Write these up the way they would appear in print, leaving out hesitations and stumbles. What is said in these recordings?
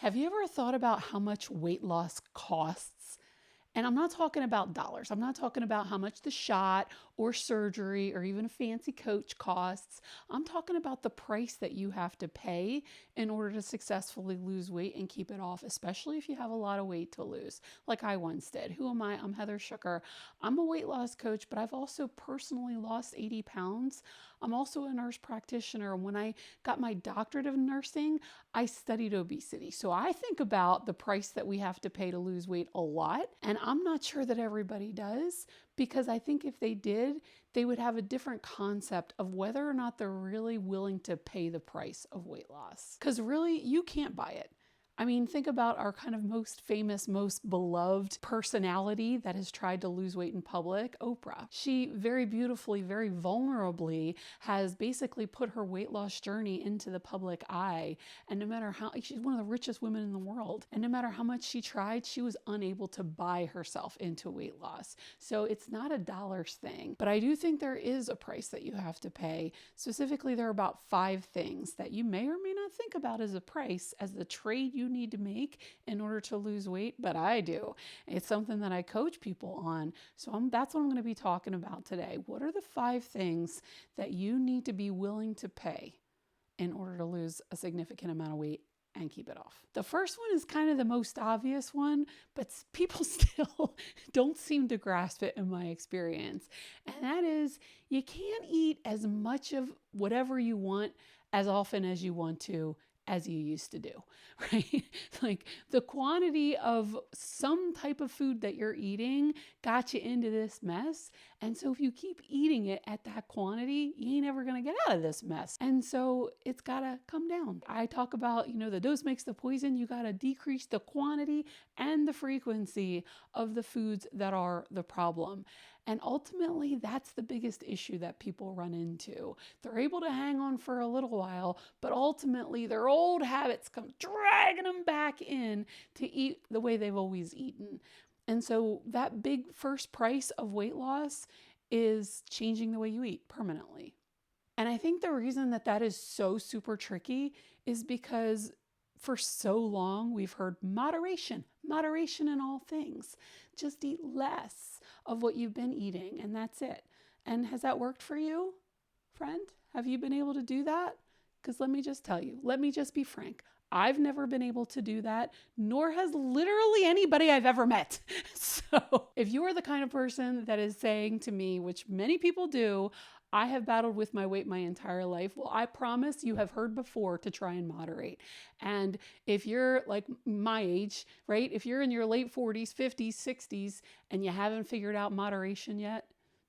Have you ever thought about how much weight loss costs? And I'm not talking about dollars. I'm not talking about how much the shot or surgery or even a fancy coach costs. I'm talking about the price that you have to pay in order to successfully lose weight and keep it off, especially if you have a lot of weight to lose, like I once did. Who am I? I'm Heather Schucker. I'm a weight loss coach, but I've also personally lost 80 pounds. I'm also a nurse practitioner. When I got my doctorate of nursing, I studied obesity. So I think about the price that we have to pay to lose weight a lot. And I'm not sure that everybody does, because I think if they did, they would have a different concept of whether or not they're really willing to pay the price of weight loss. Because really, you can't buy it. I mean, think about our kind of most famous, most beloved personality that has tried to lose weight in public, Oprah. She very beautifully, very vulnerably has basically put her weight loss journey into the public eye. And no matter how, she's one of the richest women in the world. And no matter how much she tried, she was unable to buy herself into weight loss. So it's not a dollars thing. But I do think there is a price that you have to pay. Specifically, there are about 5 things that you may or may not think about as a price, as the trade you need to make in order to lose weight, but I do. It's something that I coach people on. So that's what I'm going to be talking about today. What are the 5 things that you need to be willing to pay in order to lose a significant amount of weight and keep it off? The first one is kind of the most obvious one, but people still don't seem to grasp it in my experience. And that is, you can't eat as much of whatever you want as often as you want to as you used to do, right? Like the quantity of some type of food that you're eating got you into this mess. And so if you keep eating it at that quantity, you ain't ever going to get out of this mess. And so it's got to come down. I talk about, the dose makes the poison. You got to decrease the quantity and the frequency of the foods that are the problem. And ultimately, that's the biggest issue that people run into. They're able to hang on for a little while, but ultimately their old habits come dragging them back in to eat the way they've always eaten. And so that big first price of weight loss is changing the way you eat permanently. And I think the reason that is so super tricky is because for so long, we've heard moderation in all things. Just eat less of what you've been eating, and that's it. And has that worked for you, friend? Have you been able to do that? Because let me just tell you, let me just be frank. I've never been able to do that, nor has literally anybody I've ever met. So if you are the kind of person that is saying to me, which many people do, I have battled with my weight my entire life. Well, I promise you have heard before to try and moderate. And if you're like my age, right? If you're in your late 40s, 50s, 60s, and you haven't figured out moderation yet,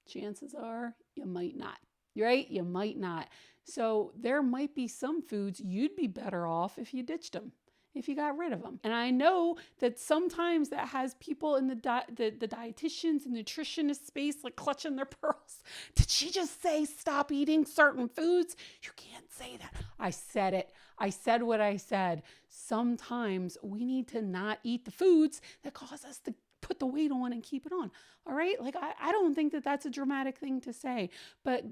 chances are you might not, right? You might not. So there might be some foods you'd be better off if you ditched them, if you got rid of them. And I know that sometimes that has people in the dietitians and nutritionist space like clutching their pearls. Did she just say stop eating certain foods? You can't say that. I said it. I said what I said. Sometimes we need to not eat the foods that cause us to put the weight on and keep it on. All right? Like I don't think that that's a dramatic thing to say, but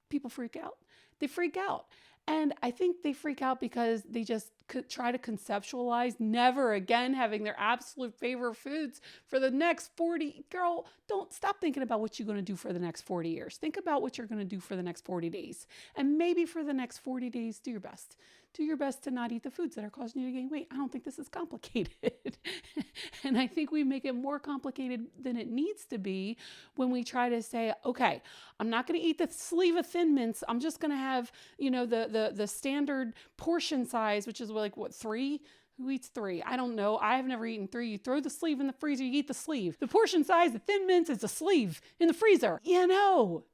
people freak out. They freak out. And I think they freak out because they just try to conceptualize never again having their absolute favorite foods for the next 40. Girl, don't stop thinking about what you're going to do for the next 40 years. Think about what you're going to do for the next 40 days. And maybe for the next 40 days, do your best. Do your best to not eat the foods that are causing you to gain weight. I don't think this is complicated. And I think we make it more complicated than it needs to be when we try to say, okay, I'm not going to eat the sleeve of Thin Mints. I'm just going to have, the standard portion size, which is like, 3? Who eats 3? I don't know. I've never eaten 3. You throw the sleeve in the freezer, you eat the sleeve. The portion size, the Thin Mints is a sleeve in the freezer.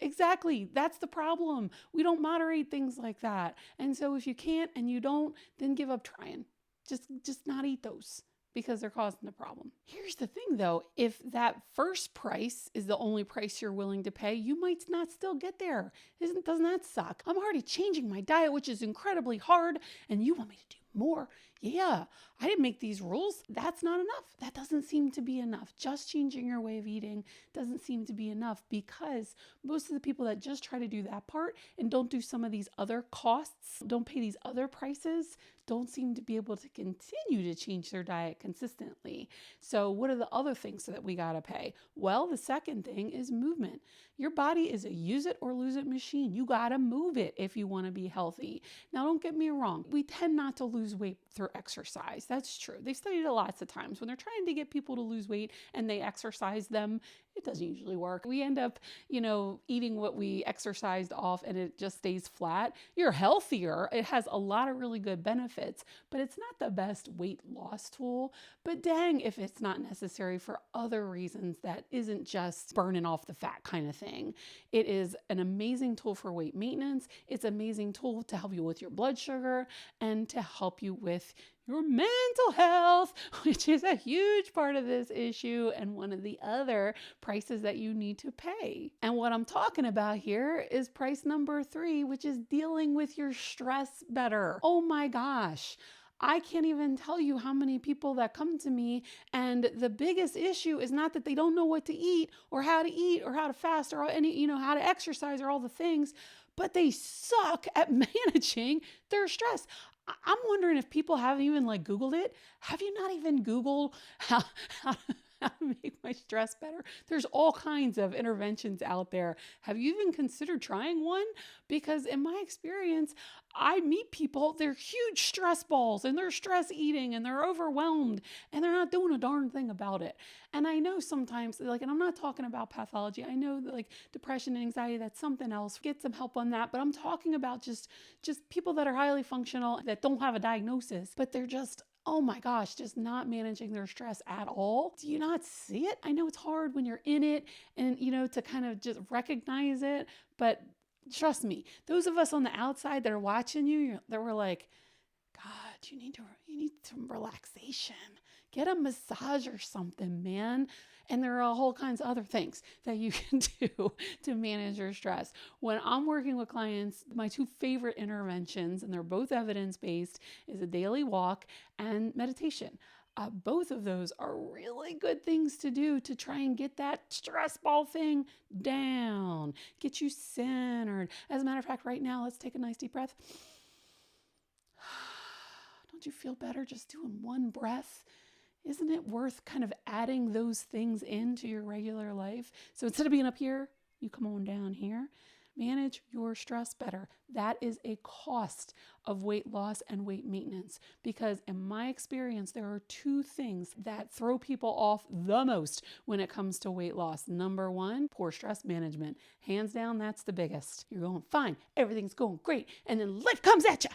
Exactly. That's the problem. We don't moderate things like that. And so if you can't and you don't, then give up trying. Just not eat those, because they're causing the problem. Here's the thing though, if that first price is the only price you're willing to pay, you might not still get there. Doesn't that suck? I'm already changing my diet, which is incredibly hard, and you want me to do more. Yeah, I didn't make these rules. That's not enough. That doesn't seem to be enough. Just changing your way of eating doesn't seem to be enough, because most of the people that just try to do that part and don't do some of these other costs, don't pay these other prices, don't seem to be able to continue to change their diet consistently. So what are the other things that we got to pay? Well, the second thing is movement. Your body is a use it or lose it machine. You got to move it if you want to be healthy. Now, don't get me wrong. We tend not to lose weight through exercise. That's true. They've studied it lots of times. When they're trying to get people to lose weight and they exercise them, it doesn't usually work. We end up, eating what we exercised off and it just stays flat. You're healthier. It has a lot of really good benefits, but it's not the best weight loss tool. But dang, if it's not necessary for other reasons that isn't just burning off the fat kind of thing. It is an amazing tool for weight maintenance. It's an amazing tool to help you with your blood sugar and to help you with your mental health, which is a huge part of this issue and one of the other prices that you need to pay. And what I'm talking about here is price number 3, which is dealing with your stress better. Oh my gosh. I can't even tell you how many people that come to me, and the biggest issue is not that they don't know what to eat or how to fast or any, how to exercise or all the things, but they suck at managing their stress. I'm wondering if people haven't even Googled it. Have you not even Googled how to make my stress better? There's all kinds of interventions out there. Have you even considered trying one? Because in my experience, I meet people, they're huge stress balls and they're stress eating and they're overwhelmed and they're not doing a darn thing about it. And I know sometimes, and I'm not talking about pathology. I know that depression and anxiety, that's something else. Get some help on that. But I'm talking about just people that are highly functional, that don't have a diagnosis, but they're just, oh my gosh, just not managing their stress at all. Do you not see it? I know it's hard when you're in it and, to kind of just recognize it, but trust me, those of us on the outside that are watching you, that were like, God, you need some relaxation. Get a massage or something, man. And there are whole kinds of other things that you can do to manage your stress. When I'm working with clients, my 2 favorite interventions, and they're both evidence-based, is a daily walk and meditation. Both of those are really good things to do to try and get that stress ball thing down, get you centered. As a matter of fact, right now, let's take a nice deep breath. Don't you feel better just doing one breath? Isn't it worth kind of adding those things into your regular life? So instead of being up here, you come on down here. Manage your stress better. That is a cost of weight loss and weight maintenance, because in my experience, there are 2 things that throw people off the most when it comes to weight loss. Number 1, poor stress management. Hands down, that's the biggest. You're going fine. Everything's going great. And then life comes at you.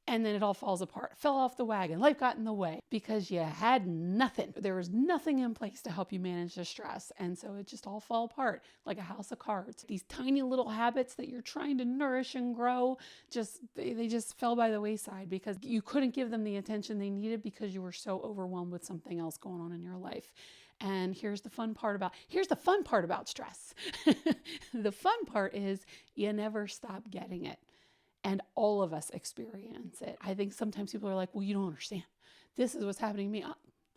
And then it all falls apart, fell off the wagon. Life got in the way because you had nothing. There was nothing in place to help you manage the stress. And so it just all fell apart like a house of cards. These tiny little habits that you're trying to nourish and grow, they just fell by the wayside because you couldn't give them the attention they needed because you were so overwhelmed with something else going on in your life. And here's the fun part about stress. The fun part is you never stop getting it. And all of us experience it. I think sometimes people are like, well, you don't understand. This is what's happening to me.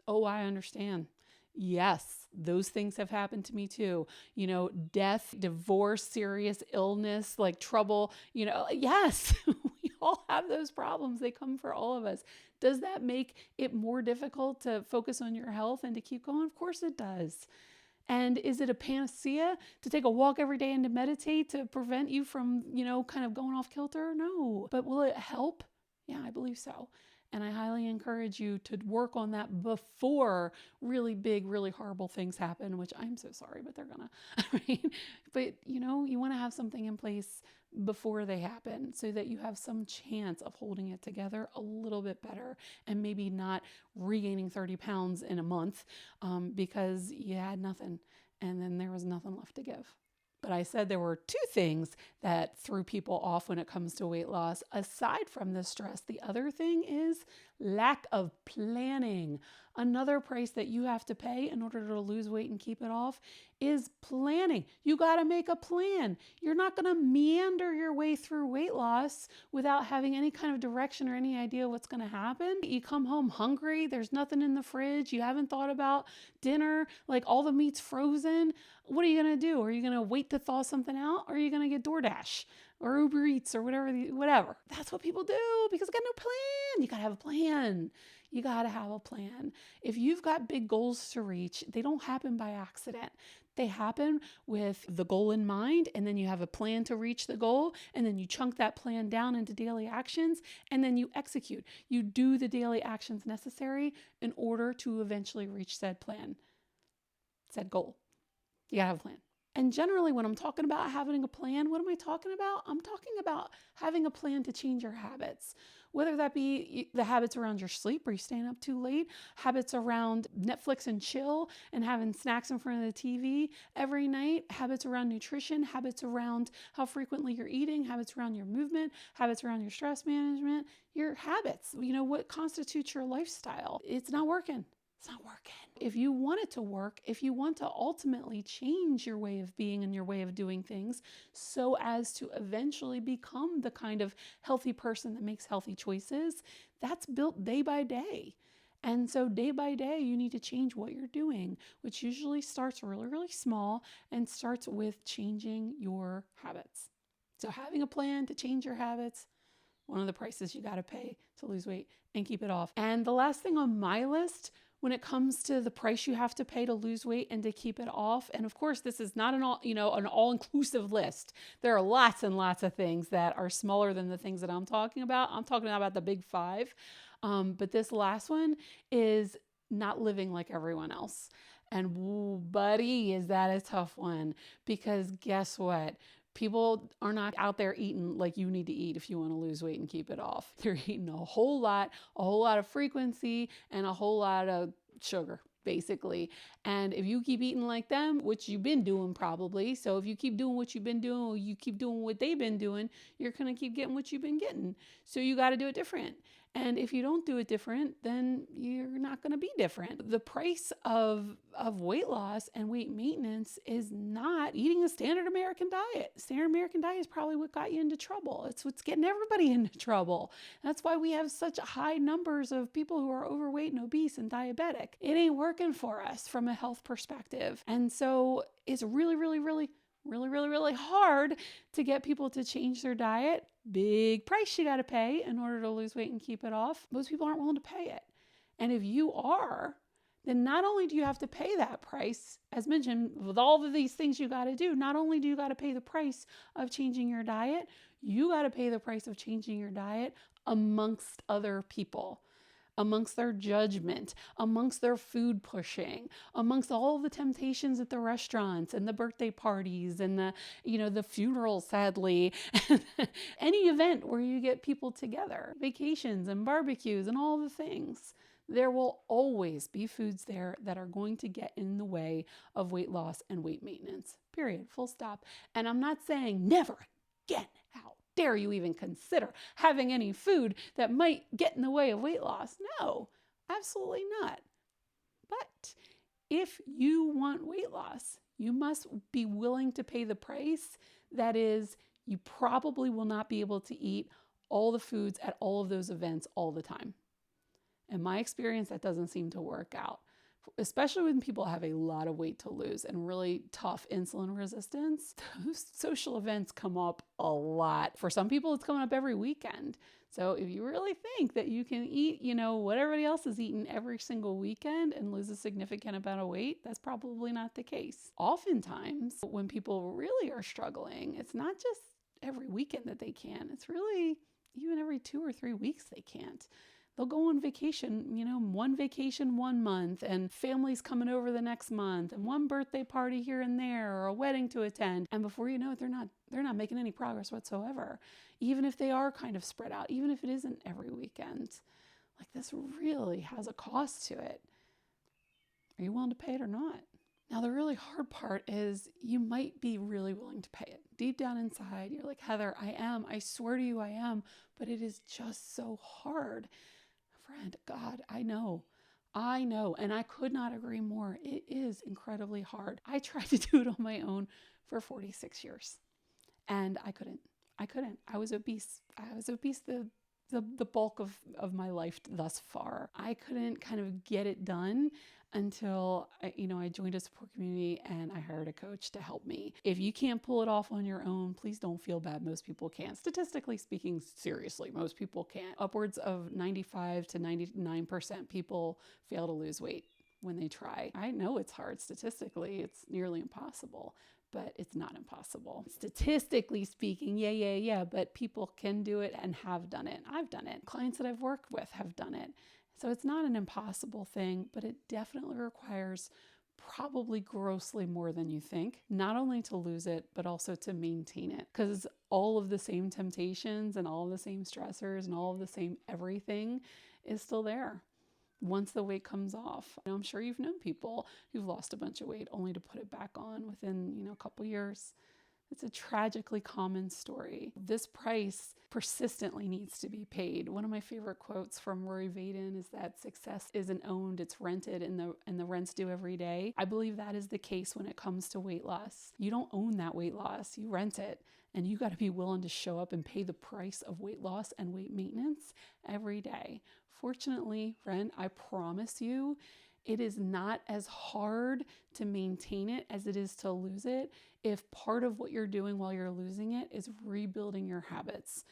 Oh, I understand. Yes, those things have happened to me too. Death, divorce, serious illness, trouble, yes, we all have those problems. They come for all of us. Does that make it more difficult to focus on your health and to keep going? Of course it does. And is it a panacea to take a walk every day and to meditate to prevent you from, kind of going off kilter? No. But will it help? Yeah, I believe so. And I highly encourage you to work on that before really big, really horrible things happen, which I'm so sorry, but they're gonna, right? But you want to have something in place before they happen so that you have some chance of holding it together a little bit better and maybe not regaining 30 pounds in a month because you had nothing and then there was nothing left to give. But I said there were 2 things that threw people off when it comes to weight loss. Aside from the stress, the other thing is lack of planning. Another price that you have to pay in order to lose weight and keep it off is planning. You got to make a plan. You're not going to meander your way through weight loss without having any kind of direction or any idea what's going to happen. You come home hungry, there's nothing in the fridge, you haven't thought about dinner, like all the meat's frozen. What are you going to do? Are you going to wait to thaw something out, or are you going to get DoorDash or Uber Eats or whatever? That's what people do because they got no plan. You got to have a plan. You got to have a plan. If you've got big goals to reach, they don't happen by accident. They happen with the goal in mind, and then you have a plan to reach the goal, and then you chunk that plan down into daily actions, and then you execute. You do the daily actions necessary in order to eventually reach said plan, said goal. You gotta have a plan. And generally, when I'm talking about having a plan, what am I talking about? I'm talking about having a plan to change your habits, whether that be the habits around your sleep, are you staying up too late, habits around Netflix and chill and having snacks in front of the TV every night, habits around nutrition, habits around how frequently you're eating, habits around your movement, habits around your stress management, your habits, what constitutes your lifestyle. It's not working. It's not working. If you want it to work, if you want to ultimately change your way of being and your way of doing things so as to eventually become the kind of healthy person that makes healthy choices, that's built day by day. And so day by day, you need to change what you're doing, which usually starts really, really small and starts with changing your habits. So having a plan to change your habits, one of the prices you got to pay to lose weight and keep it off. And the last thing on my list when it comes to the price you have to pay to lose weight and to keep it off, and of course, this is not an all-inclusive list. There are lots and lots of things that are smaller than the things that I'm talking about. I'm talking about the big five. But this last one is not living like everyone else. And buddy, is that a tough one? Because guess what? People are not out there eating like you need to eat if you want to lose weight and keep it off. They're eating a whole lot of frequency, and a whole lot of sugar, basically. And if you keep eating like them, which you've been doing probably, so if you keep doing what you've been doing, or you keep doing what they've been doing, you're going to keep getting what you've been getting. So you got to do it different. And if you don't do it different, then you're not going to be different. The price of weight loss and weight maintenance is not eating a standard American diet. Standard American diet is probably what got you into trouble. It's what's getting everybody into trouble. That's why we have such high numbers of people who are overweight and obese and diabetic. It ain't working for us from a health perspective. And so it's really, really, really, really, really, really hard to get people to change their diet. Big price you got to pay in order to lose weight and keep it off. Most people aren't willing to pay it. And if you are, then not only do you have to pay that price, as mentioned, with all of these things you got to do, not only do you got to pay the price of changing your diet, you got to pay the price of changing your diet amongst other people, amongst their judgment, amongst their food pushing, amongst all the temptations at the restaurants and the birthday parties and the funerals, sadly, any event where you get people together, vacations and barbecues and all the things. There will always be foods there that are going to get in the way of weight loss and weight maintenance, period, full stop. And I'm not saying never again. How dare you even consider having any food that might get in the way of weight loss? No, absolutely not. But if you want weight loss, you must be willing to pay the price. That is, you probably will not be able to eat all the foods at all of those events all the time. In my experience, that doesn't seem to work out, especially when people have a lot of weight to lose and really tough insulin resistance. Those social events come up a lot. For some people, it's coming up every weekend. So if you really think that you can eat, what everybody else is eating every single weekend and lose a significant amount of weight, that's probably not the case. Oftentimes, when people really are struggling, it's not just every weekend that they can. It's really even every 2 or 3 weeks they can't. They'll go on vacation, one vacation 1 month, and families coming over the next month, and one birthday party here and there, or a wedding to attend. And before you know it, they're not making any progress whatsoever. Even if they are kind of spread out, even if it isn't every weekend. Like, this really has a cost to it. Are you willing to pay it or not? Now, the really hard part is you might be really willing to pay it. Deep down inside, you're like, Heather, I am. I swear to you, I am. But it is just so hard. friend, God, I know. And I could not agree more. It is incredibly hard. I tried to do it on my own for 46 years and I couldn't. I was obese. The bulk of my life thus far. I couldn't kind of get it done until I joined a support community and I hired a coach to help me. If you can't pull it off on your own, please don't feel bad. Most people can't. Statistically speaking, seriously, most people can't. Upwards of 95 to 99% people fail to lose weight when they try. I know it's hard statistically. It's nearly impossible. But it's not impossible. Statistically speaking, yeah, but people can do it and have done it. I've done it. Clients that I've worked with have done it. So it's not an impossible thing, but it definitely requires probably grossly more than you think, not only to lose it, but also to maintain it. Because all of the same temptations and all of the same stressors and all of the same everything is still there once the weight comes off. I'm sure you've known people who've lost a bunch of weight only to put it back on within, a couple years. It's a tragically common story. This price persistently needs to be paid. One of my favorite quotes from Rory Vaden is that success isn't owned, it's rented, and the rent's due every day. I believe that is the case when it comes to weight loss. You don't own that weight loss, you rent it. And you got to be willing to show up and pay the price of weight loss and weight maintenance every day. Fortunately, friend, I promise you, it is not as hard to maintain it as it is to lose it if part of what you're doing while you're losing it is rebuilding your habits,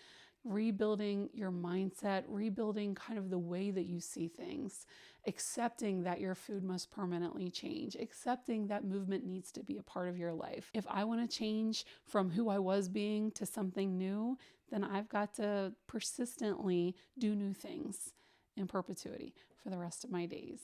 rebuilding your mindset, rebuilding kind of the way that you see things, accepting that your food must permanently change, accepting that movement needs to be a part of your life. If I want to change from who I was being to something new, then I've got to persistently do new things in perpetuity for the rest of my days.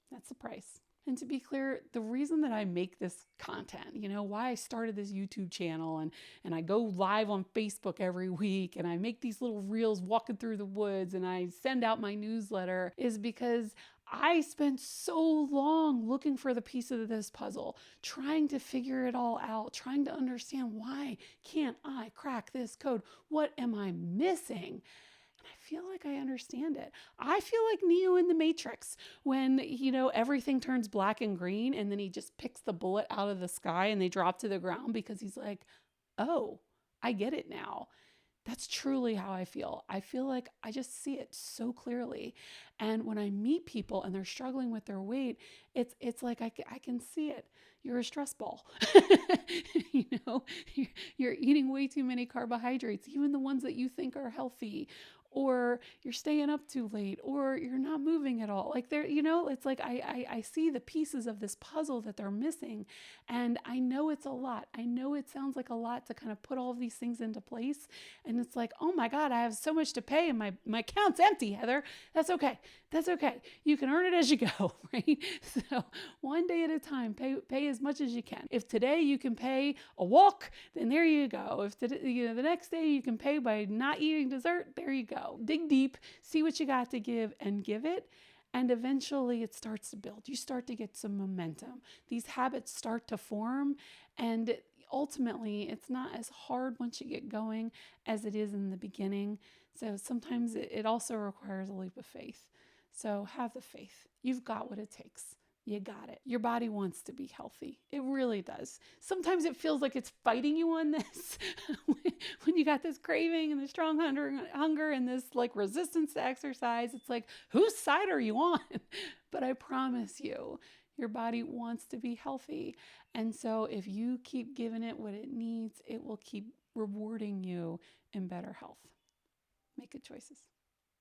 That's the price. And to be clear, the reason that I make this content, why I started this YouTube channel and I go live on Facebook every week and I make these little reels walking through the woods and I send out my newsletter is because I spent so long looking for the pieces of this puzzle, trying to figure it all out, trying to understand why can't I crack this code? What am I missing? And I feel like I understand it. I feel like Neo in the Matrix when, everything turns black and green and then he just picks the bullet out of the sky and they drop to the ground because he's like, oh, I get it now. That's truly how I feel. I feel like I just see it so clearly. And when I meet people and they're struggling with their weight, it's like I can see it. You're a stress ball. You're eating way too many carbohydrates, even the ones that you think are healthy. Or you're staying up too late, or you're not moving at all. Like it's like I see the pieces of this puzzle that they're missing. And I know it's a lot. I know it sounds like a lot to kind of put all of these things into place. And it's like, oh my God, I have so much to pay and my account's empty, Heather. That's okay. You can earn it as you go, right? So one day at a time, pay as much as you can. If today you can pay a walk, then there you go. If today, the next day you can pay by not eating dessert, there you go. Dig deep, see what you got to give and give it. And eventually it starts to build. You start to get some momentum. These habits start to form. And ultimately, it's not as hard once you get going as it is in the beginning. So sometimes it also requires a leap of faith. So have the faith. You've got what it takes. You got it. Your body wants to be healthy. It really does. Sometimes it feels like it's fighting you on this when you got this craving and the strong hunger and this like resistance to exercise. It's like, whose side are you on? But I promise you, your body wants to be healthy. And so if you keep giving it what it needs, it will keep rewarding you in better health. Make good choices.